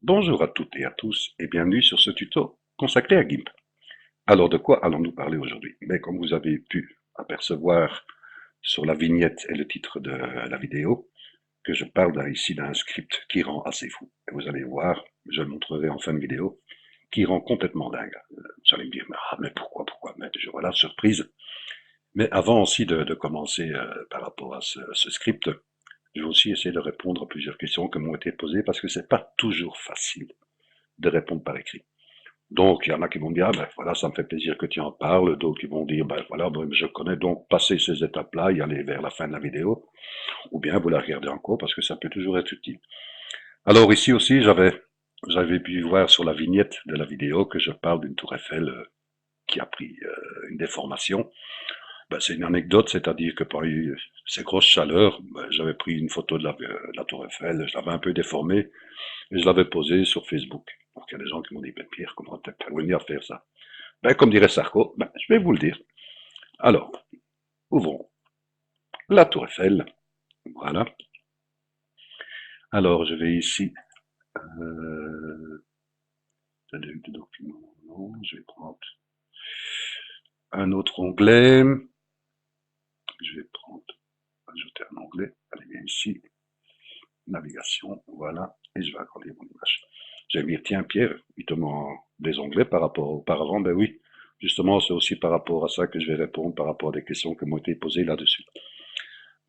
Bonjour à toutes et à tous et bienvenue sur ce tuto consacré à GIMP. Alors de quoi allons-nous parler aujourd'hui? Mais comme vous avez pu apercevoir sur la vignette et le titre de la vidéo, que je parle ici d'un script qui rend assez fou. Et vous allez voir, je le montrerai en fin de vidéo, qui rend complètement dingue. Vous allez me dire, mais pourquoi? Mais voilà, surprise. Mais avant aussi de commencer par rapport à ce script, je vais aussi essayer de répondre à plusieurs questions qui m'ont été posées parce que c'est pas toujours facile de répondre par écrit. Donc, il y en a qui vont dire, ah ben voilà, ça me fait plaisir que tu en parles. D'autres qui vont dire, ben voilà, ben, je connais donc passer ces étapes-là et aller vers la fin de la vidéo. Ou bien vous la regardez encore parce que ça peut toujours être utile. Alors ici aussi, j'avais pu voir sur la vignette de la vidéo que je parle d'une tour Eiffel qui a pris une déformation. Ben, c'est une anecdote, c'est-à-dire que pendant ces grosses chaleurs, ben, j'avais pris une photo de la tour Eiffel, je l'avais un peu déformée et je l'avais posée sur Facebook. Donc il y a des gens qui m'ont dit, ben Pierre, comment t'es parvenu à faire ça? Ben, comme dirait Sarko, ben, je vais vous le dire. Alors, ouvrons la tour Eiffel. Voilà. Alors, je vais ici, de documents, non, je vais prendre un autre onglet. Je vais prendre, ajouter un onglet. Allez bien ici, navigation, voilà, et je vais agrandir mon image. Je vais me dire, tiens Pierre, il te manque des onglets par rapport auparavant. Ben oui, justement, c'est aussi par rapport à ça que je vais répondre par rapport à des questions qui m'ont été posées là-dessus.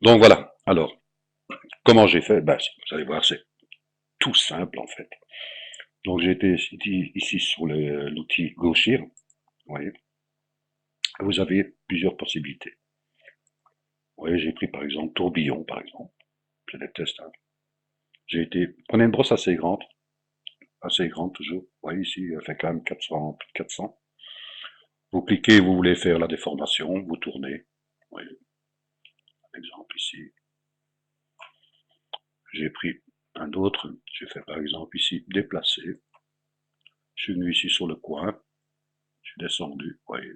Donc voilà, alors, comment j'ai fait? Ben, vous allez voir, c'est tout simple en fait. Donc j'ai été ici sur l'outil gaucher, vous voyez, vous avez plusieurs possibilités. Vous voyez, j'ai pris par exemple tourbillon, par exemple. Je déteste, hein. J'ai été, prenez une brosse assez grande toujours. Vous voyez ici, elle fait quand même 400, plus de 400. Vous cliquez, vous voulez faire la déformation, vous tournez. Vous voyez, exemple ici. J'ai pris un autre, j'ai fait par exemple ici déplacer. Je suis venu ici sur le coin, je suis descendu, vous voyez.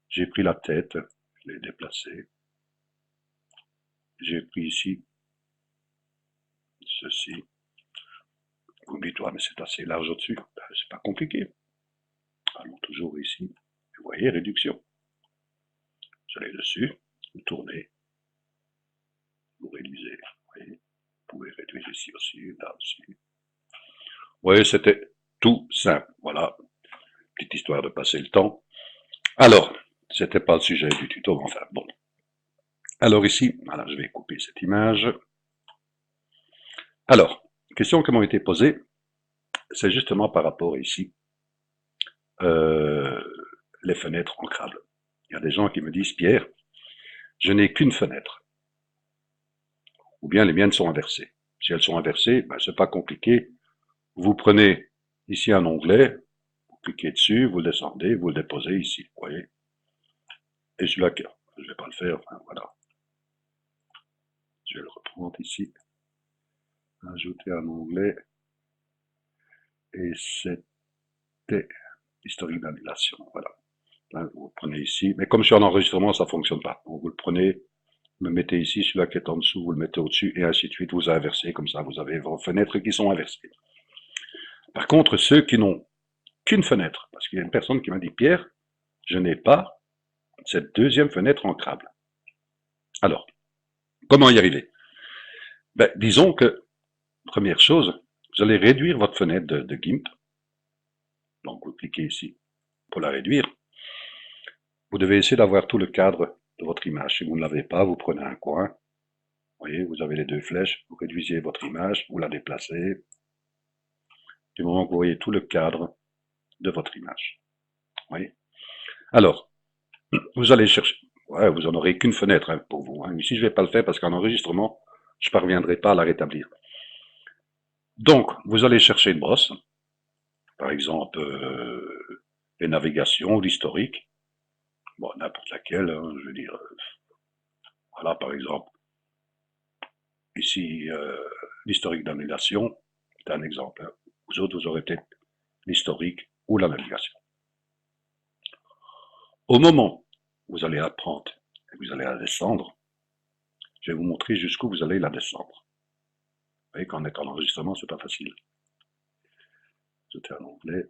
J'ai pris la tête, je l'ai déplacée. J'ai pris ici ceci. Vous me dites, ouais, mais c'est assez large au-dessus. Ben, c'est pas compliqué. Allons toujours ici. Vous voyez, réduction. Vous allez dessus, vous tournez, vous réduisez. Vous voyez, vous pouvez réduire ici aussi, là aussi. Vous voyez, c'était tout simple. Voilà, petite histoire de passer le temps. Alors, c'était pas le sujet du tuto, mais enfin, bon. Alors ici, voilà, je vais couper cette image. Alors, question qui m'ont été posées, c'est justement par rapport ici, euh, les fenêtres ancrables. Il y a des gens qui me disent, Pierre, je n'ai qu'une fenêtre, ou bien les miennes sont inversées. Si elles sont inversées, ben, c'est pas compliqué. Vous prenez ici un onglet, vous cliquez dessus, vous le descendez, vous le déposez ici, vous voyez. Et celui-là, je ne vais pas le faire, enfin voilà. Je vais le reprendre ici, ajouter un onglet, et c'était historique d'annulation, voilà. Là, vous le prenez ici, mais comme je suis en enregistrement, ça ne fonctionne pas. Donc vous le prenez, vous le mettez ici, celui-là qui est en dessous, vous le mettez au-dessus, et ainsi de suite, vous inversez, comme ça, vous avez vos fenêtres qui sont inversées. Par contre, ceux qui n'ont qu'une fenêtre, parce qu'il y a une personne qui m'a dit, Pierre, je n'ai pas cette deuxième fenêtre ancrable. Alors, comment y arriver? Ben, disons que, première chose, vous allez réduire votre fenêtre de GIMP. Donc, vous cliquez ici pour la réduire. Vous devez essayer d'avoir tout le cadre de votre image. Si vous ne l'avez pas, vous prenez un coin. Vous voyez, vous avez les deux flèches. Vous réduisez votre image, vous la déplacez. Du moment que vous voyez tout le cadre de votre image. Vous voyez. Alors, vous allez chercher. Ouais, vous n'en aurez qu'une fenêtre hein, pour vous. Hein. Ici, je ne vais pas le faire parce qu'en enregistrement, je ne parviendrai pas à la rétablir. Donc, vous allez chercher une brosse, par exemple les navigations ou l'historique, bon, n'importe laquelle, hein, je veux dire, voilà, par exemple, ici, l'historique d'annulation, c'est un exemple. Hein. Vous autres, vous aurez peut-être l'historique ou la navigation. Au moment où vous allez apprendre et vous allez la descendre, je vais vous montrer jusqu'où vous allez la descendre. voyez, quand on est en enregistrement, c'est pas facile. Ajouter un onglet.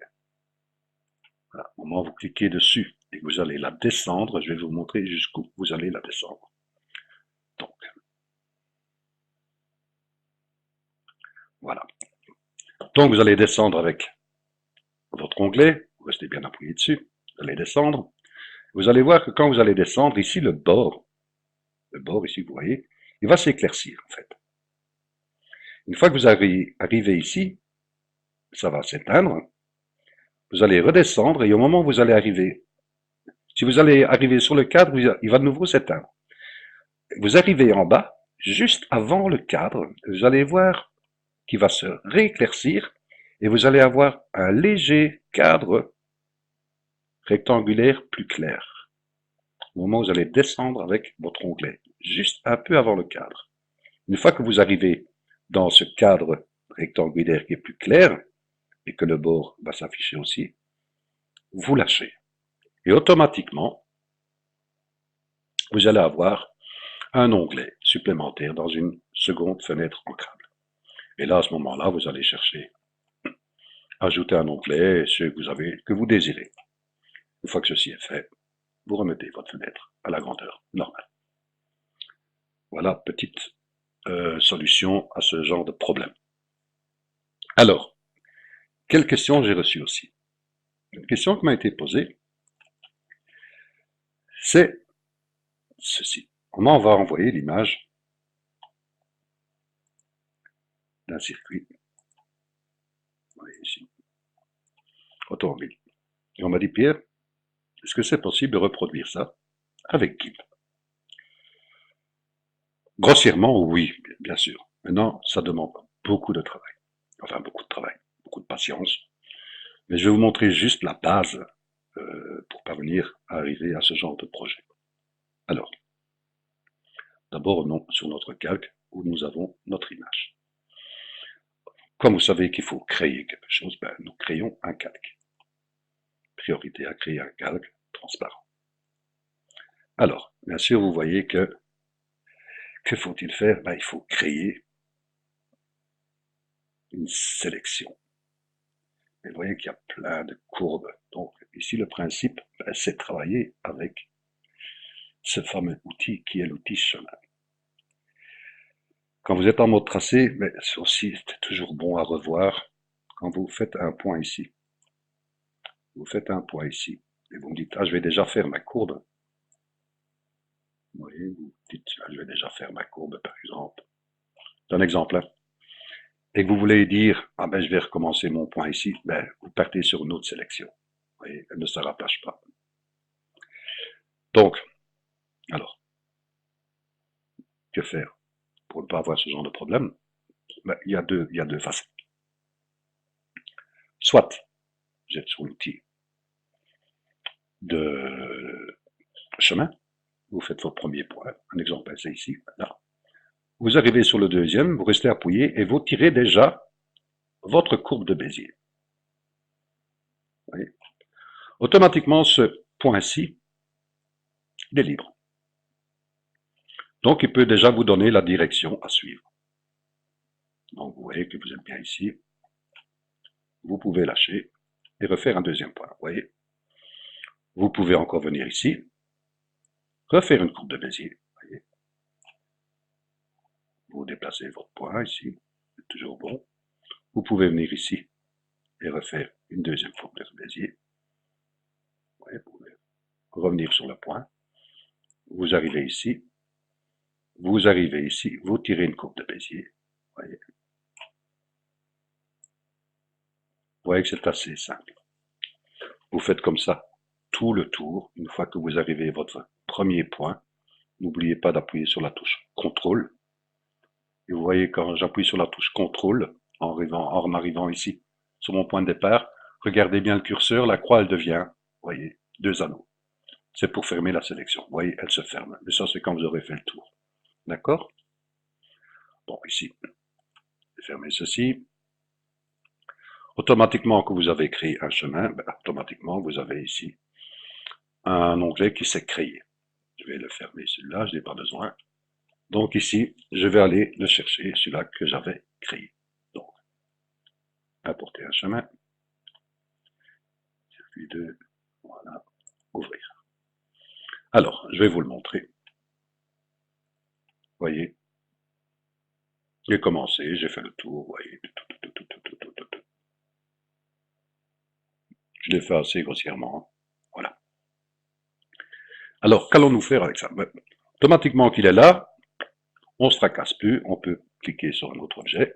Voilà. Au moment où vous cliquez dessus et que vous allez la descendre, je vais vous montrer jusqu'où vous allez la descendre. Donc, voilà. Donc, vous allez descendre avec votre onglet, vous restez bien appuyé dessus, vous allez descendre. Vous allez voir que quand vous allez descendre, ici, le bord ici, vous voyez, il va s'éclaircir, en fait. Une fois que vous arrivez ici, ça va s'éteindre. Vous allez redescendre et au moment où vous allez arriver, si vous allez arriver sur le cadre, il va de nouveau s'éteindre. Vous arrivez en bas, juste avant le cadre, vous allez voir qu'il va se rééclaircir et vous allez avoir un léger cadre rectangulaire plus clair. Au moment où vous allez descendre avec votre onglet, juste un peu avant le cadre. Une fois que vous arrivez dans ce cadre rectangulaire qui est plus clair, et que le bord va s'afficher aussi, vous lâchez. Et automatiquement, vous allez avoir un onglet supplémentaire dans une seconde fenêtre ancrable. Et là, à ce moment-là, vous allez chercher, ajouter un onglet, ce que vous désirez. Une fois que ceci est fait, vous remettez votre fenêtre à la grandeur normale. Voilà, petite solution à ce genre de problème. Alors, quelle question j'ai reçue aussi? Une question qui m'a été posée, c'est ceci. Comment on va envoyer l'image d'un circuit, vous voyez ici, automobile. Et on m'a dit, Pierre, est-ce que c'est possible de reproduire ça avec GIMP? Grossièrement, oui, bien sûr. Maintenant, ça demande beaucoup de travail. Enfin, beaucoup de travail, beaucoup de patience. Mais je vais vous montrer juste la base pour parvenir à arriver à ce genre de projet. Alors, d'abord, sur notre calque où nous avons notre image. Comme vous savez qu'il faut créer quelque chose, ben, nous créons un calque. Priorité à créer un calque transparent. Alors, bien sûr, vous voyez que faut-il faire? Ben, il faut créer une sélection. Et vous voyez qu'il y a plein de courbes. Donc, ici, le principe, ben, c'est de travailler avec ce fameux outil qui est l'outil chemin. Quand vous êtes en mode tracé, mais c'est aussi toujours bon à revoir. Quand vous faites un point ici, vous faites un point ici, et vous me dites, ah, je vais déjà faire ma courbe. Vous voyez, vous dites, ah, je vais déjà faire ma courbe, par exemple. C'est un exemple, hein. Et que vous voulez dire, ah ben, je vais recommencer mon point ici, ben, vous partez sur une autre sélection. Vous voyez, elle ne se rattache pas. Donc, alors, que faire pour ne pas avoir ce genre de problème? Ben, il y a deux façons. Soit, vous êtes sur l'outil de chemin, vous faites votre premier point, un exemple, c'est ici, là. Vous arrivez sur le deuxième, vous restez appuyé et vous tirez déjà votre courbe de Bézier. Vous voyez, automatiquement, ce point-ci, il est libre. Donc, il peut déjà vous donner la direction à suivre. Donc, vous voyez que vous êtes bien ici. Vous pouvez lâcher et refaire un deuxième point. Vous voyez, vous pouvez encore venir ici, refaire une courbe de Bézier. Vous voyez, vous déplacez votre point ici, c'est toujours bon. Vous pouvez venir ici et refaire une deuxième courbe de Bézier. Vous voyez, vous pouvez revenir sur le point. Vous arrivez ici, vous tirez une courbe de Bézier. Vous voyez que c'est assez simple. Vous faites comme ça tout le tour. Une fois que vous arrivez à votre premier point, n'oubliez pas d'appuyer sur la touche CTRL. Et vous voyez quand j'appuie sur la touche CTRL, en arrivant ici, sur mon point de départ, regardez bien le curseur, la croix elle devient, vous voyez, deux anneaux. C'est pour fermer la sélection. Vous voyez, elle se ferme. Mais ça c'est quand vous aurez fait le tour. D'accord? Bon, ici, je vais fermer ceci. Automatiquement, que vous avez créé un chemin, ben, automatiquement, vous avez ici un onglet qui s'est créé. Je vais le fermer celui-là, je n'ai pas besoin. Donc ici, je vais aller le chercher, celui-là que j'avais créé. Donc, importer un chemin, circuit 2, voilà, ouvrir. Alors, je vais vous le montrer. Vous voyez, j'ai commencé, j'ai fait le tour, vous voyez, je l'ai fait assez grossièrement, voilà. Alors, qu'allons-nous faire avec ça? Automatiquement qu'il est là, on ne se fracasse plus, on peut cliquer sur un autre objet,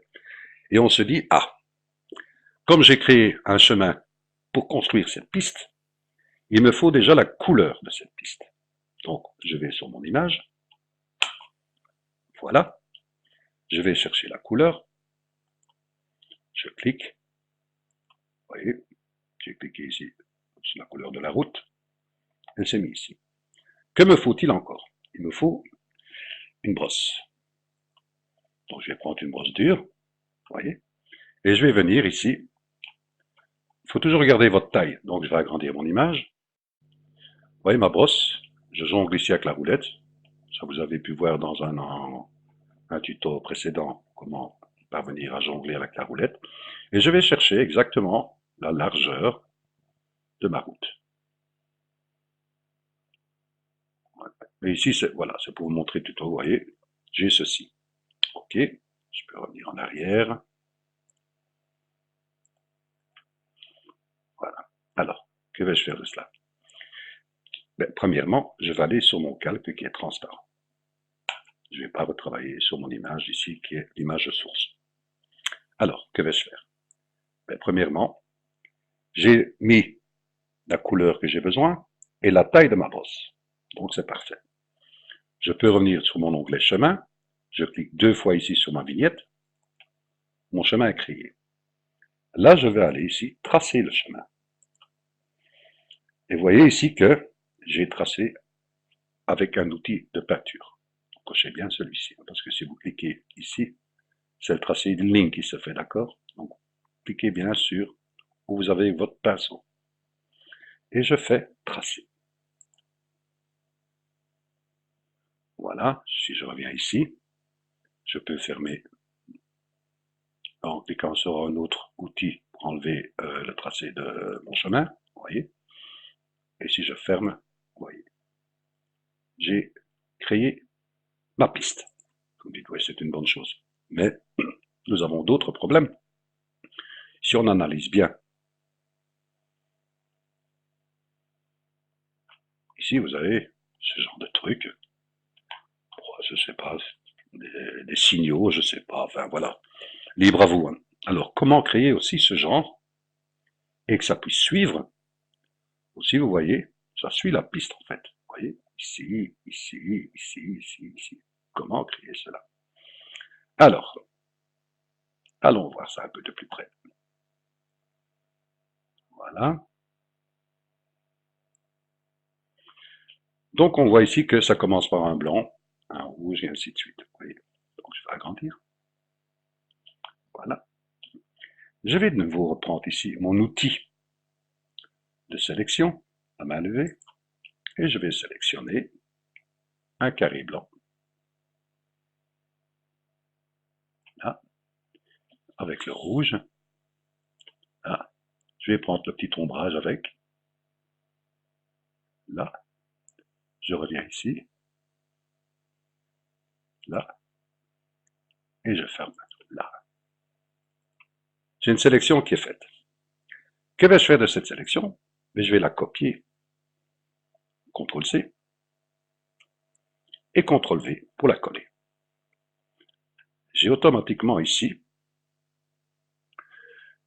et on se dit, ah, comme j'ai créé un chemin pour construire cette piste, il me faut déjà la couleur de cette piste. Donc, je vais sur mon image, voilà, je vais chercher la couleur, je clique, vous voyez, j'ai cliqué ici sur la couleur de la route, elle s'est mise ici. Que me faut-il encore? Il me faut une brosse. Donc, je vais prendre une brosse dure, vous voyez, et je vais venir ici. Il faut toujours regarder votre taille, donc je vais agrandir mon image. Vous voyez ma brosse, je jongle ici avec la roulette. Ça, vous avez pu voir dans un tuto précédent comment parvenir à jongler avec la roulette. Et je vais chercher exactement la largeur de ma route. Et ici, voilà, c'est pour vous montrer le tuto, vous voyez, j'ai ceci. Ok, je peux revenir en arrière. Voilà. Alors, que vais-je faire de cela? Premièrement, je vais aller sur mon calque qui est transparent. Je ne vais pas retravailler sur mon image ici, qui est l'image de source. Alors, que vais-je faire? Premièrement, j'ai mis la couleur que j'ai besoin et la taille de ma brosse. Donc, c'est parfait. Je peux revenir sur mon onglet chemin. Je clique 2 fois ici sur ma vignette. Mon chemin est créé. Là, je vais aller ici, tracer le chemin. Et vous voyez ici que j'ai tracé avec un outil de peinture. Cochez bien celui-ci, parce que si vous cliquez ici, c'est le tracé d'une ligne qui se fait, d'accord? Donc, cliquez bien sur où vous avez votre pinceau. Et je fais tracer. Voilà, si je reviens ici, je peux fermer en cliquant sur un autre outil pour enlever le tracé de mon chemin, vous voyez. Et si je ferme, vous voyez, j'ai créé ma piste. Vous me dites, oui, c'est une bonne chose. Mais nous avons d'autres problèmes. Si on analyse bien, ici vous avez ce genre de truc, je ne sais pas, des signaux, je ne sais pas, enfin voilà, libre à vous. Hein. Alors, comment créer aussi ce genre et que ça puisse suivre? Aussi, vous voyez, ça suit la piste en fait. Vous voyez, ici, ici, ici, ici, ici. Comment créer cela? Alors, allons voir ça un peu de plus près. Voilà. Donc, on voit ici que ça commence par un blanc, un rouge et ainsi de suite. Vous voyez. Donc, je vais agrandir. Voilà. Je vais de nouveau reprendre ici mon outil de sélection, à main levée, et je vais sélectionner un carré blanc. Là, avec le rouge. Là, je vais prendre le petit ombrage avec. Là, je reviens ici. Là, et je ferme là. J'ai une sélection qui est faite. Que vais-je faire de cette sélection? Mais je vais la copier. CTRL-C et CTRL-V pour la coller. J'ai automatiquement ici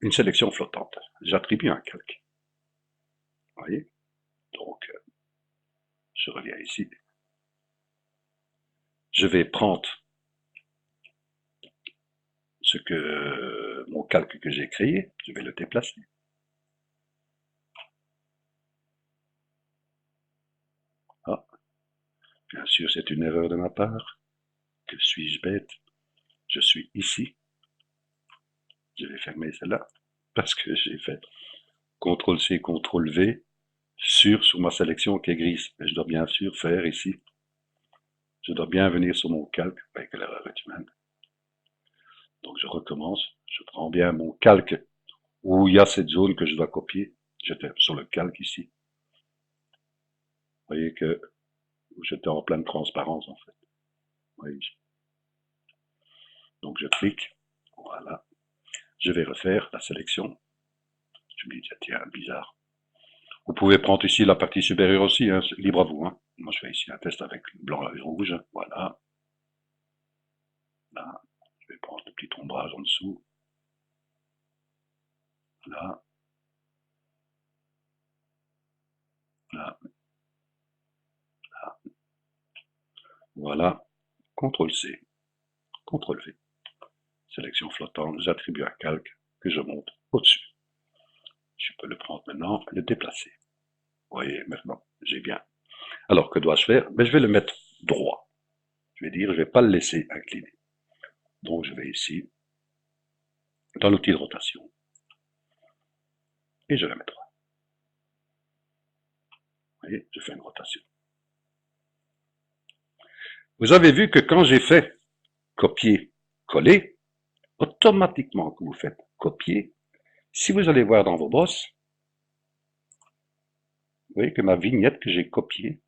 une sélection flottante. J'attribue un calque. Vous voyez? Donc, je reviens ici. Je vais prendre mon calque que j'ai créé, je vais le déplacer. Ah, bien sûr, c'est une erreur de ma part. Que suis-je bête? Je suis ici. Je vais fermer celle-là parce que j'ai fait CTRL-C, CTRL-V sur ma sélection qui est grise. Mais je dois bien sûr faire ici Je dois bien venir sur mon calque, avec l'erreur est humaine. Donc je recommence, je prends bien mon calque où il y a cette zone que je dois copier. J'étais sur le calque ici. Vous voyez que j'étais en pleine transparence en fait. Vous voyez ici. Donc je clique, voilà. Je vais refaire la sélection. Je me dis, tiens, bizarre. Vous pouvez prendre ici la partie supérieure aussi, hein, libre à vous. Hein. Moi je fais ici un test avec le blanc et le rouge, voilà. Là, je vais prendre le petit ombrage en dessous. Là. Là. Là. Voilà. CTRL-C. CTRL-V. Sélection flottante, j'attribue un calque que je monte au-dessus. Je peux le prendre maintenant et le déplacer. Vous voyez, maintenant, j'ai bien. Alors, que dois-je faire? Ben, je vais le mettre droit. Je vais dire, je ne vais pas le laisser incliner. Donc, je vais ici, dans l'outil de rotation, et je le mets droit. Vous voyez, je fais une rotation. Vous avez vu que quand j'ai fait copier-coller, automatiquement que vous faites copier, si vous allez voir dans vos brosses, vous voyez que ma vignette que j'ai copiée,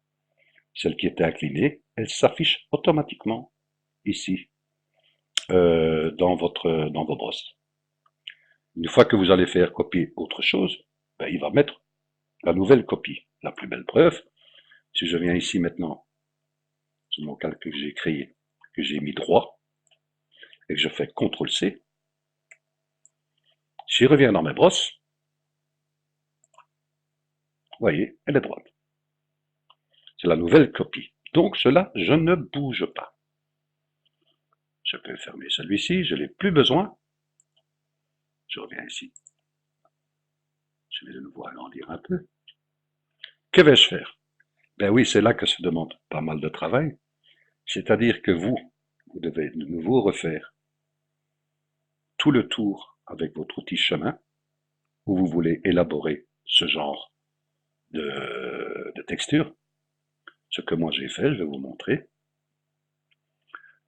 celle qui était inclinée, elle s'affiche automatiquement ici, dans vos brosses. Une fois que vous allez faire copier autre chose, ben, il va mettre la nouvelle copie. La plus belle preuve, si je viens ici maintenant, sur mon calque que j'ai créé, que j'ai mis droit, et que je fais CTRL-C, si je reviens dans mes brosses, vous voyez, elle est droite. C'est la nouvelle copie. Donc cela, je ne bouge pas. Je peux fermer celui-ci, je n'ai plus besoin. Je reviens ici. Je vais de nouveau agrandir un peu. Que vais-je faire? Ben oui, c'est là que se demande pas mal de travail. C'est-à-dire que vous devez de nouveau refaire tout le tour avec votre outil chemin, où vous voulez élaborer ce genre de texture. Ce que moi j'ai fait, je vais vous montrer.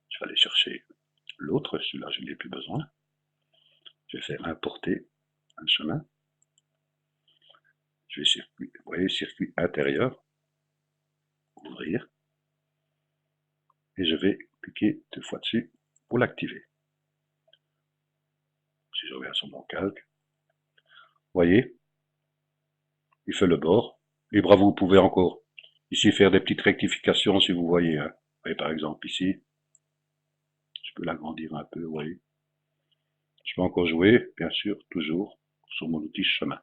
Je vais aller chercher l'autre, celui-là je n'ai plus besoin. Je vais faire importer un chemin. Je vais circuit, vous voyez, circuit intérieur, ouvrir, et je vais cliquer 2 fois dessus pour l'activer. Si je reviens sur mon calque, vous voyez, il fait le bord. Libre à vous, vous pouvez encore ici faire des petites rectifications si vous voyez. Hein. Vous voyez par exemple ici, je peux l'agrandir un peu, vous voyez. Je peux encore jouer, bien sûr, toujours sur mon outil chemin.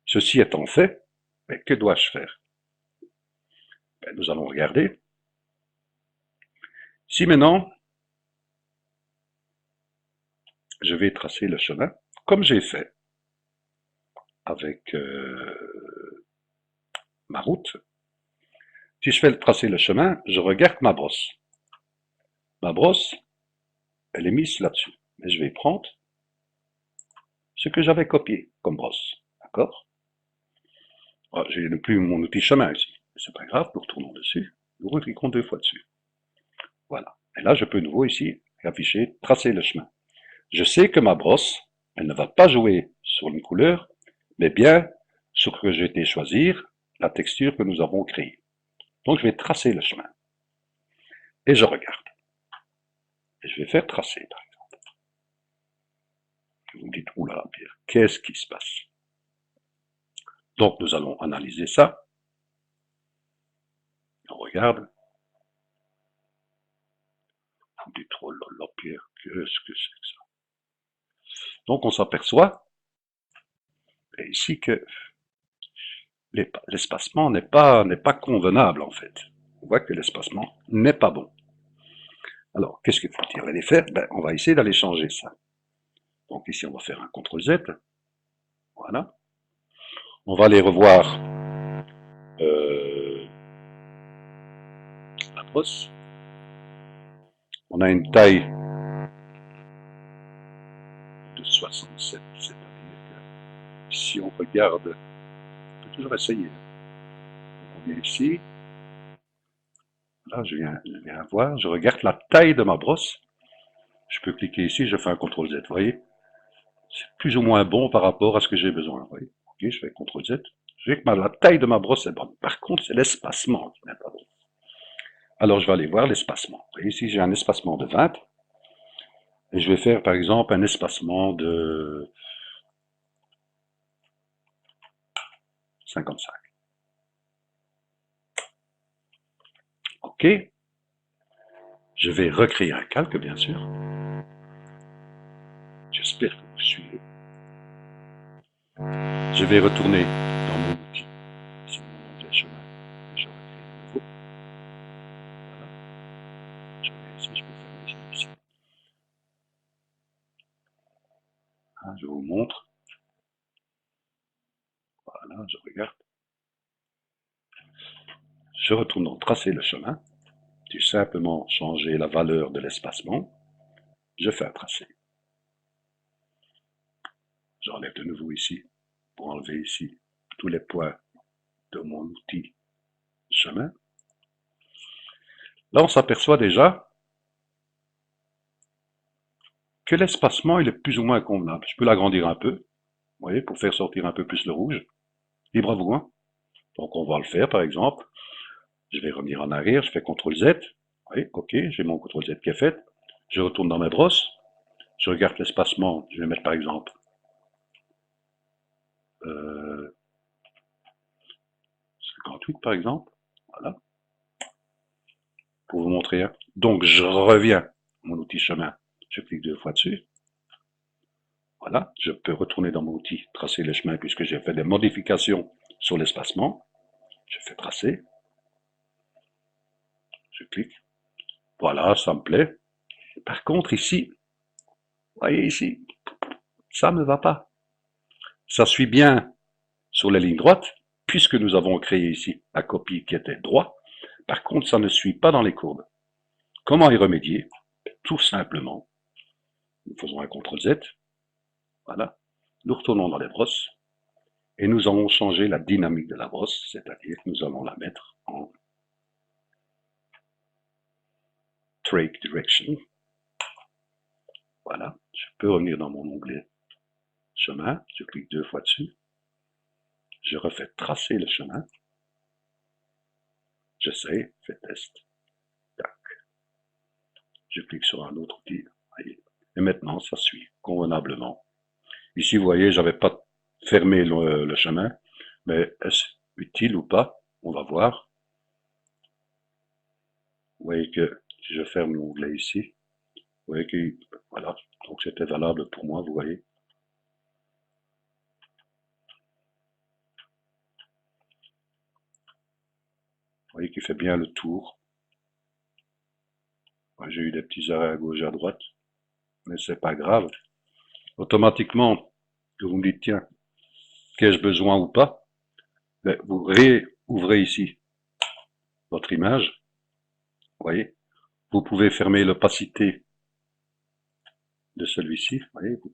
Ceci étant fait, mais que dois-je faire? Ben, nous allons regarder. Si maintenant, je vais tracer le chemin, comme j'ai fait avec ma route, si je fais tracer le chemin, je regarde ma brosse. Ma brosse, elle est mise là-dessus. Mais je vais prendre ce que j'avais copié comme brosse. D'accord? Je n'ai plus mon outil chemin ici. C'est pas grave, nous retournons dessus. Nous recliquons 2 fois dessus. Voilà. Et là, je peux de nouveau ici afficher tracer le chemin. Je sais que ma brosse, elle ne va pas jouer sur une couleur, mais bien sur ce que j'ai été choisir, la texture que nous avons créée. Donc je vais tracer le chemin. Et je regarde. Et je vais faire tracer, par exemple. Vous me dites, oulala, Pierre, qu'est-ce qui se passe? Donc nous allons analyser ça. On regarde. Vous me dites, oh là là, Pierre, qu'est-ce que c'est que ça? Donc on s'aperçoit, ici, que l'espacement n'est pas convenable, en fait. On voit que l'espacement n'est pas bon. Alors, qu'est-ce qu'il faut aller faire? Ben, on va essayer d'aller changer ça. Donc ici, on va faire un CTRL-Z. Voilà. On va aller revoir la brosse. On a une taille de 67, c'est-à-dire que si on regarde, on peut toujours essayer. Donc on vient ici, Là, je viens voir, je regarde la taille de ma brosse. Je peux cliquer ici, je fais un CTRL Z, vous voyez. C'est plus ou moins bon par rapport à ce que j'ai besoin, vous voyez. Ok, je fais CTRL Z. Je vois que la taille de ma brosse est bonne. Par contre, c'est l'espacement qui n'est pas bon. Alors, je vais aller voir l'espacement. Vous voyez, ici, j'ai un espacement de 20. Et je vais faire, par exemple, un espacement de 55. OK. Je vais recréer un calque, bien sûr. J'espère que vous suivez. Je vais retourner dans mon outil, sur mon onglet chemin, et je recrée de nouveau. Voilà. Je vais ici, je peux fermer celui-ci. Hein, je vous montre. Voilà, je regarde. Je retourne dans tracer le chemin. J'ai simplement changé la valeur de l'espacement. Je fais un tracé. J'enlève de nouveau ici pour enlever ici tous les points de mon outil chemin. Là, on s'aperçoit déjà que l'espacement il est plus ou moins convenable. Je peux l'agrandir un peu, vous voyez, pour faire sortir un peu plus le rouge. Libre à vous, hein. Donc on va le faire par exemple. Je vais revenir en arrière, je fais CTRL Z. Oui, ok, j'ai mon CTRL Z qui est fait. Je retourne dans ma brosse. Je regarde l'espacement. Je vais mettre par exemple 58 par exemple. Voilà. Pour vous montrer. Hein. Donc je reviens mon outil chemin. Je clique 2 fois dessus. Voilà, je peux retourner dans mon outil, tracer le chemin puisque j'ai fait des modifications sur l'espacement. Je fais tracer. Je clique. Voilà, ça me plaît. Par contre, ici, voyez ici, ça ne va pas. Ça suit bien sur la ligne droite, puisque nous avons créé ici la copie qui était droit. Par contre, ça ne suit pas dans les courbes. Comment y remédier? Tout simplement, nous faisons un CTRL Z. Voilà. Nous retournons dans les brosses. Et nous allons changer la dynamique de la brosse, c'est-à-dire que nous allons la mettre en Track Direction. Voilà, je peux revenir dans mon onglet chemin, je clique 2 fois dessus, je refais tracer le chemin, j'essaie, fais test, tac, je clique sur un autre outil, et maintenant ça suit convenablement. Ici, vous voyez, j'avais pas fermé le chemin, mais est-ce utile ou pas? On va voir. Vous voyez que si je ferme l'onglet ici, vous voyez que, voilà, donc c'était valable pour moi, vous voyez. Vous voyez qu'il fait bien le tour. J'ai eu des petits arrêts à gauche et à droite, mais c'est pas grave. Automatiquement, que vous me dites, tiens, qu'ai-je besoin ou pas, ben, vous réouvrez ici votre image. Vous voyez, vous pouvez fermer l'opacité de celui-ci. Vous voyez, vous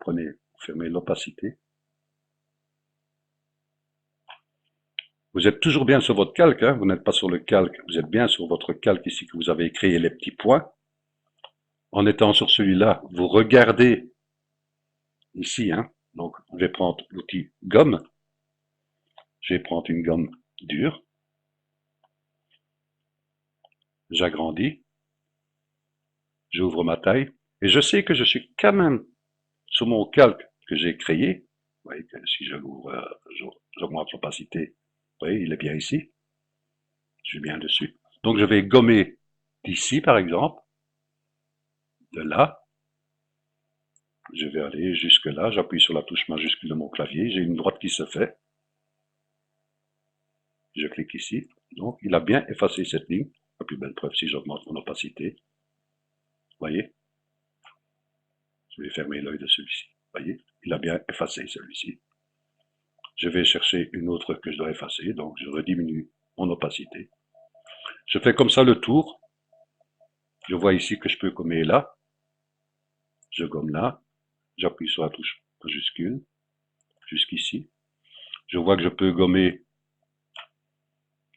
fermez l'opacité. Vous êtes toujours bien sur votre calque, hein, vous n'êtes pas sur le calque, vous êtes bien sur votre calque ici que vous avez créé les petits points. En étant sur celui-là, vous regardez ici, hein, donc je vais prendre l'outil gomme, je vais prendre une gomme dure, j'agrandis, j'ouvre ma taille, et je sais que je suis quand même sur mon calque que j'ai créé. Vous voyez que si je l'ouvre, j'augmente l'opacité, vous voyez, il est bien ici, je suis bien dessus. Donc je vais gommer d'ici par exemple, de là, je vais aller jusque là, j'appuie sur la touche majuscule de mon clavier, j'ai une droite qui se fait, je clique ici, donc il a bien effacé cette ligne, la plus belle preuve si j'augmente mon opacité, vous voyez, je vais fermer l'œil de celui-ci, vous voyez, il a bien effacé celui-ci. Je vais chercher une autre que je dois effacer, donc je rediminue mon opacité. Je fais comme ça le tour, je vois ici que je peux gommer là, je gomme là, j'appuie sur la touche majuscule, jusqu'ici, je vois que je peux gommer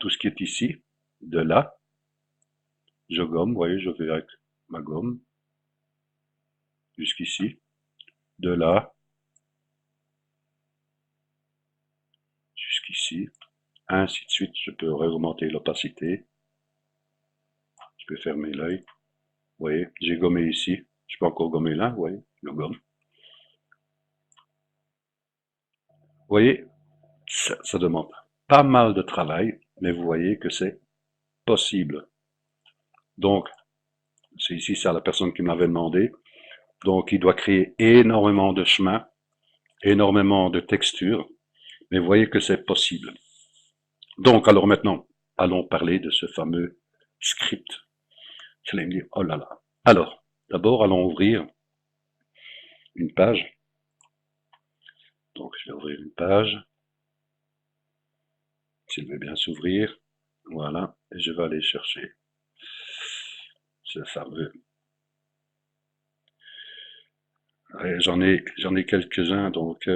tout ce qui est ici, de là, je gomme, vous voyez, je vais avec ma gomme, jusqu'ici, de là, jusqu'ici, ainsi de suite, je peux augmenter l'opacité, je peux fermer l'œil, vous voyez, j'ai gommé ici, je peux encore gommer là, vous voyez, je gomme. Vous voyez, ça demande pas mal de travail, mais vous voyez que c'est possible. Donc, c'est ici ça la personne qui m'avait demandé. Donc, il doit créer énormément de chemins, énormément de textures, mais vous voyez que c'est possible. Donc, alors maintenant, allons parler de ce fameux script. Vous allez me dire, oh là là. Alors, d'abord, allons ouvrir une page. Donc, je vais ouvrir une page. S'il veut bien s'ouvrir. Voilà. Et je vais aller chercher ce fameux. J'en ai quelques-uns, donc.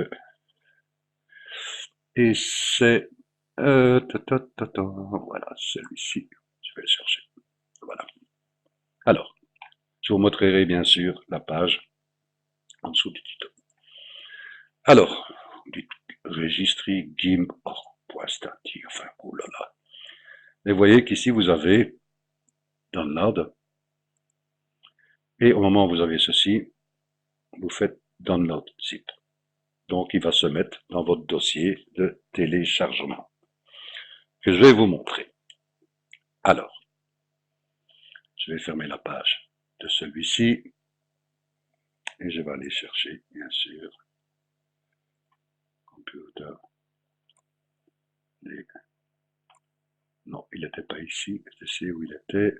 Et c'est. Voilà, celui-ci. Je vais le chercher. Voilà. Alors, je vous montrerai bien sûr la page en dessous du tuto. Alors, du registry gimp.static, enfin, oulala. Et vous voyez qu'ici vous avez download. Et au moment où vous avez ceci, vous faites download zip. Donc, il va se mettre dans votre dossier de téléchargement que je vais vous montrer. Alors, je vais fermer la page de celui-ci et je vais aller chercher, bien sûr, computer. Non, il n'était pas ici. Je sais où il était.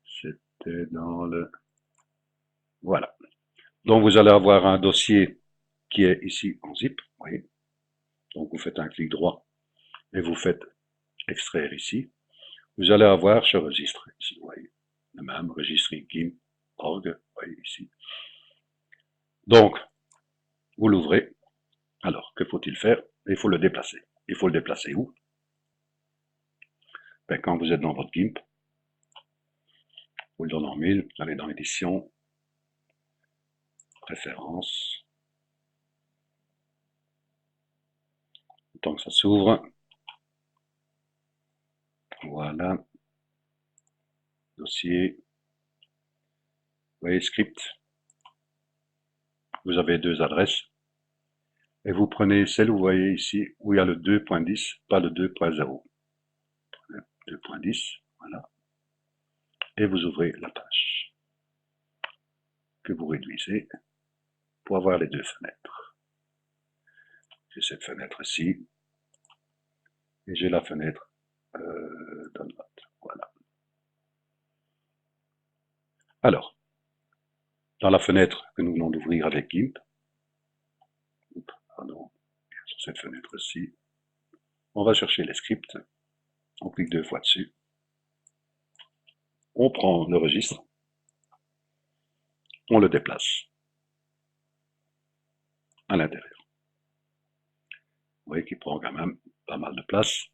C'était dans le... Voilà. Donc, vous allez avoir un dossier qui est ici en zip. Vous voyez. Donc, vous faites un clic droit et vous faites extraire ici. Vous allez avoir ce registre ici. Vous voyez. Le même registre gimp.org. Vous voyez ici. Donc, vous l'ouvrez. Alors, que faut-il faire? Il faut le déplacer. Il faut le déplacer où? Ben, quand vous êtes dans votre GIMP, vous le donnez en 1000, vous allez dans édition, préférences, le temps que ça s'ouvre, voilà, dossier, vous voyez script, vous avez deux adresses, et vous prenez celle où vous voyez ici, où il y a le 2.10, pas le 2.0. 2.10, voilà, et vous ouvrez la page, que vous réduisez, pour avoir les deux fenêtres. J'ai cette fenêtre-ci, et j'ai la fenêtre download, voilà. Alors, dans la fenêtre que nous venons d'ouvrir avec GIMP, pardon, sur cette fenêtre-ci, on va chercher les scripts, on clique deux fois dessus, on prend le registre, on le déplace à l'intérieur. Vous voyez qu'il prend quand même pas mal de place.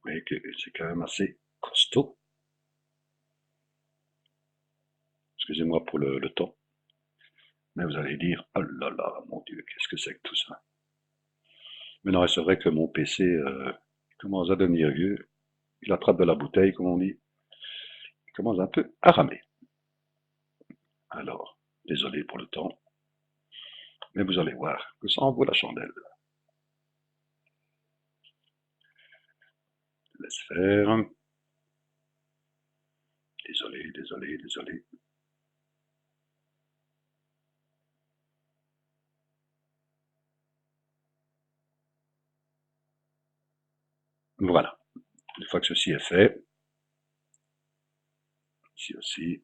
Vous voyez que c'est quand même assez costaud. Excusez-moi pour le temps. Mais vous allez dire, oh là là, mon Dieu, qu'est-ce que c'est que tout ça? Mais non, c'est vrai que mon PC commence à devenir vieux. Il attrape de la bouteille, comme on dit. Il commence un peu à ramer. Alors, désolé pour le temps. Mais vous allez voir que ça en vaut la chandelle. Laisse faire. Désolé, désolé, désolé. Voilà. Une fois que ceci est fait, ici aussi,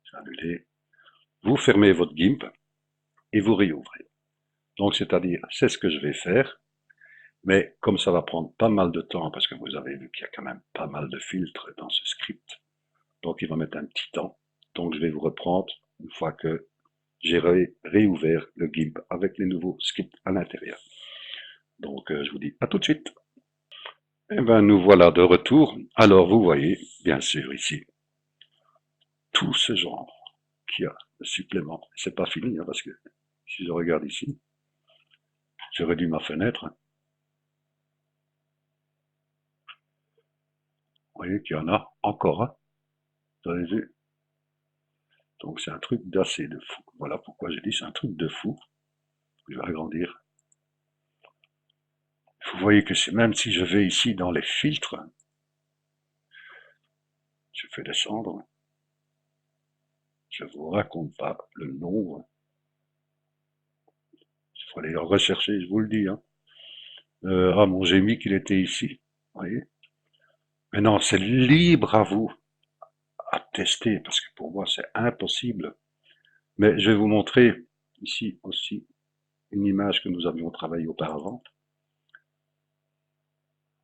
c'est annulé, vous fermez votre GIMP et vous réouvrez. Donc, c'est-à-dire, c'est ce que je vais faire, mais comme ça va prendre pas mal de temps, parce que vous avez vu qu'il y a quand même pas mal de filtres dans ce script, donc il va mettre un petit temps. Donc, je vais vous reprendre une fois que j'ai réouvert le GIMP avec les nouveaux scripts à l'intérieur. Donc, je vous dis à tout de suite. Eh bien, nous voilà de retour. Alors, vous voyez, bien sûr, ici, tout ce genre qu'il y a de supplément. C'est pas fini, hein, parce que si je regarde ici, je réduis ma fenêtre. Vous voyez qu'il y en a encore, hein, vous avez vu. Donc, c'est un truc d'assez de fou. Voilà pourquoi j'ai dit c'est un truc de fou. Je vais agrandir. Vous voyez que c'est même si je vais ici dans les filtres, je fais descendre, je vous raconte pas le nombre. Il faut aller le rechercher, je vous le dis. Hein. Ah bon, j'ai mis qu'il était ici. Vous voyez. Mais non, c'est libre à vous à tester, parce que pour moi c'est impossible. Mais je vais vous montrer ici aussi une image que nous avions travaillée auparavant.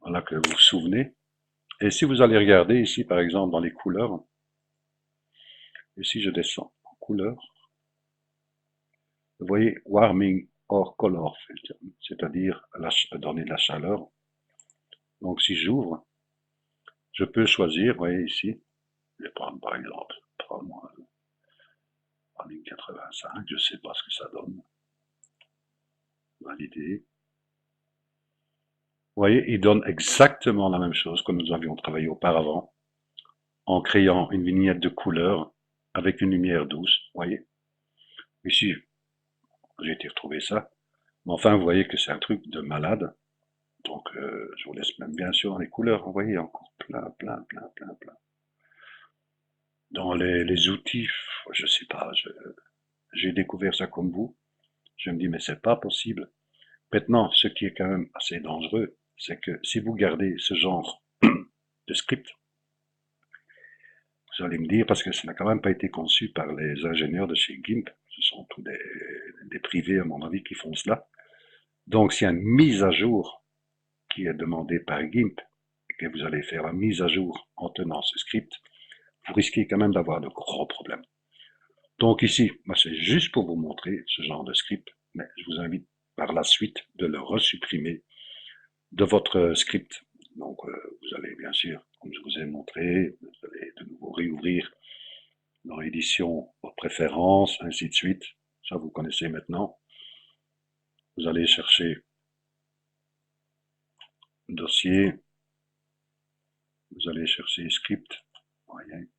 Voilà que vous vous souvenez. Et si vous allez regarder ici, par exemple, dans les couleurs, et si je descends en couleurs, vous voyez warming or color filter, c'est-à-dire donner de la chaleur. Donc si j'ouvre, je peux choisir, vous voyez ici, je vais prendre par exemple, warming 85, je ne sais pas ce que ça donne. Valider. Vous voyez, il donne exactement la même chose que nous avions travaillé auparavant, en créant une vignette de couleur avec une lumière douce, vous voyez. Ici, j'ai été retrouver ça. Mais enfin, vous voyez que c'est un truc de malade. Donc, je vous laisse même bien sûr les couleurs. Vous voyez, encore plein, plein, plein, plein, plein. Dans les outils, je sais pas, j'ai découvert ça comme vous. Je me dis, mais c'est pas possible. Maintenant, ce qui est quand même assez dangereux, c'est que si vous gardez ce genre de script, vous allez me dire, parce que ça n'a quand même pas été conçu par les ingénieurs de chez GIMP, ce sont tous des privés, à mon avis, qui font cela. Donc, s'il y a une mise à jour qui est demandée par GIMP, et que vous allez faire la mise à jour en tenant ce script, vous risquez quand même d'avoir de gros problèmes. Donc ici, moi c'est juste pour vous montrer ce genre de script, mais je vous invite par la suite de le resupprimer de votre script. Donc vous allez bien sûr, comme je vous ai montré, vous allez de nouveau réouvrir dans l'édition vos préférences, ainsi de suite. Ça vous connaissez maintenant. Vous allez chercher dossier, vous allez chercher script, voyez.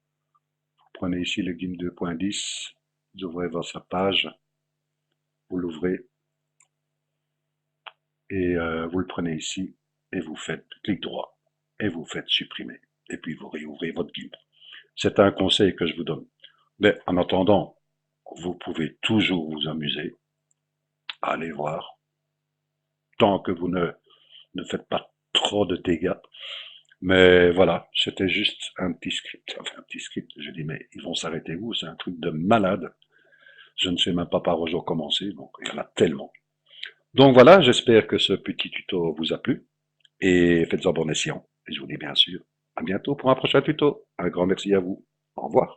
Vous prenez ici le GIMP 2.10, vous ouvrez votre page, vous l'ouvrez, et vous le prenez ici, et vous faites clic droit, et vous faites supprimer, et puis vous réouvrez votre GIMP. C'est un conseil que je vous donne. Mais en attendant, vous pouvez toujours vous amuser, à aller voir, tant que vous ne faites pas trop de dégâts. Mais voilà, c'était juste un petit script. Enfin, un petit script. J'ai dit, mais ils vont s'arrêter où? C'est un truc de malade. Je ne sais même pas par où je dois commencer, donc il y en a tellement. Donc voilà, j'espère que ce petit tuto vous a plu, et faites-en bon escient. Et je vous dis bien sûr, à bientôt pour un prochain tuto. Un grand merci à vous. Au revoir.